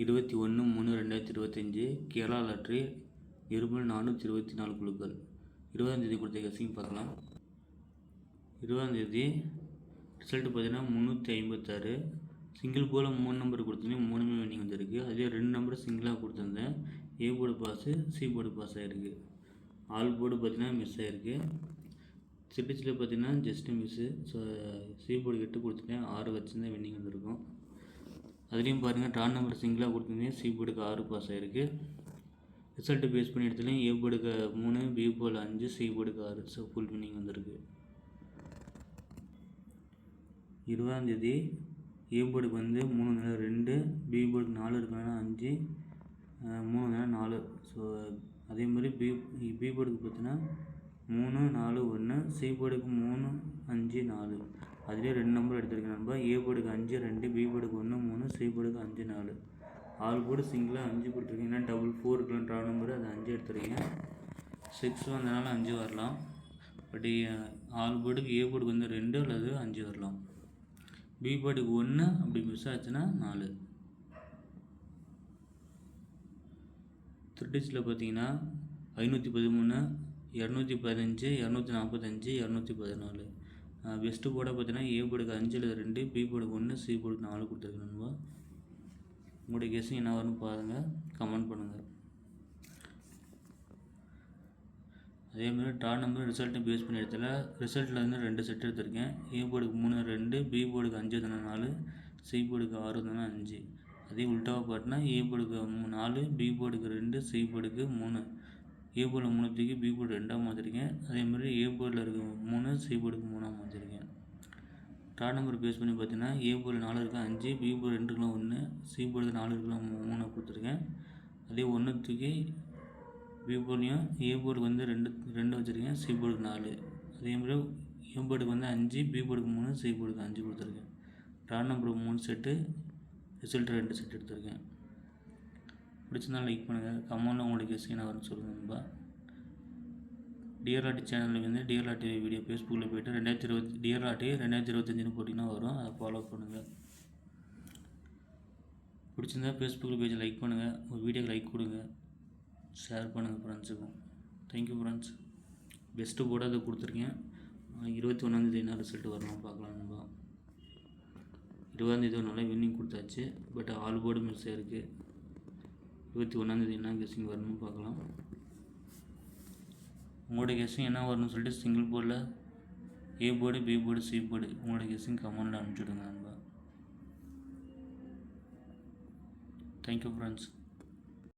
21/3/2025 Kerala lottery இருமல் 424 குழுக்கள். 20ஆம் தேதி கொடுத்த கெஸ்ஸிங் பார்க்கலாம். 20ஆம் தேதி ரிசல்ட் பார்த்தீங்கன்னா 356. சிங்கிள் போல் 3 நம்பர் கொடுத்துருந்தேன், 3மே வின்னிங் வந்திருக்கு. அதுலேயே 2 நம்பர் சிங்கிளாக கொடுத்துருந்தேன். A board pass, C board pass ஆகிருக்கு. ஆல் போர்டு பார்த்தீங்கன்னா மிஸ் ஆகிருக்கு. சிட்டிச்சில் பார்த்தீங்கன்னா just miss. So C board 8 கொடுத்துட்டேன், 6 வச்சுருந்தேன், வின்னிங் வந்திருக்கும். அதுலேயும் பாருங்கள் ட்ரான் நம்பர் சிங்கிளாக கொடுத்துருந்தேன், சி போர்டுக்கு 6 பாஸ் ஆகிருக்கு. ரிசல்ட்டு பேஸ் பண்ணி எடுத்துலையும் ஏ போர்டுக்கு 3, பி போர்டு 5, சி போர்டுக்கு 6. ஸோ ஃபுல் வின்னிங் வந்திருக்கு. 20ஆம் தேதி ஏ போர்டுக்கு வந்து 3/2, பி போர்டுக்கு 4 இருக்கனால 5, 3/4. ஸோ அதே மாதிரி பி போர்டுக்கு பார்த்தீங்கன்னா 3, 4, 1, சி போர்டுக்கு 3, 5, 4. அதுலேயே 2 நம்பர் எடுத்துருக்கேன் நம்ம. ஏ போர்டுக்கு 5, 2, பி போர்டுக்கு 1, 3, சி போர்டுக்கு 5, 4. ஆல் போர்டு சிங்கிளாக 5 கொடுத்துருக்கீங்க. ஏன்னா டபுள் 4 இருக்கலாம் ட்ரா நம்பர், அது 5 எடுத்துருக்கீங்க. 6 வந்தனால 5 வரலாம். பட் ஆல் போர்டுக்கு ஏ போர்டுக்கு வந்து 2 அல்லது 5 வரலாம். பி போர்டுக்கு 1 அப்படி மிஸ் ஆச்சுன்னா 4. த்ரிட்டிச்சில் பார்த்தீங்கன்னா 513, 215, 245, 214. பெஸ்ட்டு போர்டை பார்த்தீங்கன்னா ஏ போர்டுக்கு 5 அல்லது 2, பி போர்டுக்கு 1, சி போர்டுக்கு 4 கொடுத்துருக்கேன் நண்பா. உங்களுடைய கெஸ்ஸிங் என்ன வரும்னு பாருங்கள், கமெண்ட் பண்ணுங்கள். அதேமாதிரி ட்ரா நம்பர் ரிசல்ட்டு பேஸ் பண்ணி எடுத்தல ரிசல்ட்டில் வந்து 2 செட் எடுத்திருக்கேன். ஏ போர்டுக்கு 3, 2, பி போர்டுக்கு 5 வந்தனா 4, சி போர்டுக்கு 6 வந்தனா 5. அதே உல்ட்டாவாக பார்த்தீங்கன்னா ஏ போர்டுக்கு 4, பி போர்டுக்கு 2, சி போர்டுக்கு 3. ஏ போர்டில் 3 தூக்கி பி போர்டு 2ஆக மாற்றிருக்கேன். அதேமாதிரி ஏ போர்டில் இருக்க 3, சி போர்டுக்கு 3ஆக மாற்றிருக்கேன். ட்ரா நம்பர் பேஸ் பண்ணி பார்த்தீங்கன்னா ஏ போர்டில் 4 இருக்கலாம் 5, பி போர்டு 2 இருக்கலாம் 1, சி போர்டுக்கு 4 இருக்கலாம் 3 கொடுத்துருக்கேன். அதே 1 தூக்கி பி போர்ட்லையும் ஏ போர்டுக்கு வந்து 2 வச்சுருக்கேன், சி போர்டுக்கு 4. அதேமாதிரி ஏ போர்டுக்கு வந்து 5, பி போர்டுக்கு 3, சி போர்டுக்கு 5 கொடுத்துருக்கேன். Draw number 3 set, result 2 set எடுத்திருக்கேன். பிடிச்சிருந்தாலும் லைக் பண்ணுங்கள், கமெண்ட்டில் உங்களுக்கு கெஸ்ஸிங் என்ன வரும்னு சொல்லுங்கள் நண்பா. டிஆர் லாட்டி சேனலில் வந்து டிஆர் லாட்டி வீடியோ ஃபேஸ்புக்கில் போய்ட்டு டிஆர் லாட்டி 2025 போட்டிங்கன்னா வரும், அதை ஃபாலோ பண்ணுங்கள். பிடிச்சிருந்தா ஃபேஸ்புக்கில் பேஜை லைக் பண்ணுங்கள், ஒரு வீடியோக்கு லைக் கொடுங்க, ஷேர் பண்ணுங்கள் ஃப்ரெண்ட்ஸுக்கும். Thank you friends. பெஸ்ட்டு போர்டாக அதை கொடுத்துருக்கேன். 21ஆம் தேதி என்ன ரிசல்ட் வரணும் பார்க்கலாம் நண்பா. 20ஆம் தேதி ஒரு நல்லா வின்னிங் கொடுத்தாச்சு, பட் ஆல் போர்டு மிஸ் ஆகிருக்கு. 21ஆம் தேதி என்ன கெஸ்ஸிங் வரணும்னு பார்க்கலாம். உங்களோட கெஸ்ஸிங் என்ன வரணும்னு சொல்லிட்டு சிங்கிள் போர்டில் A board, B board, C board உங்களோட கெஸ்ஸிங் கமெண்டில் அனுப்பிச்சுடுங்க நண்பா. Thank you friends.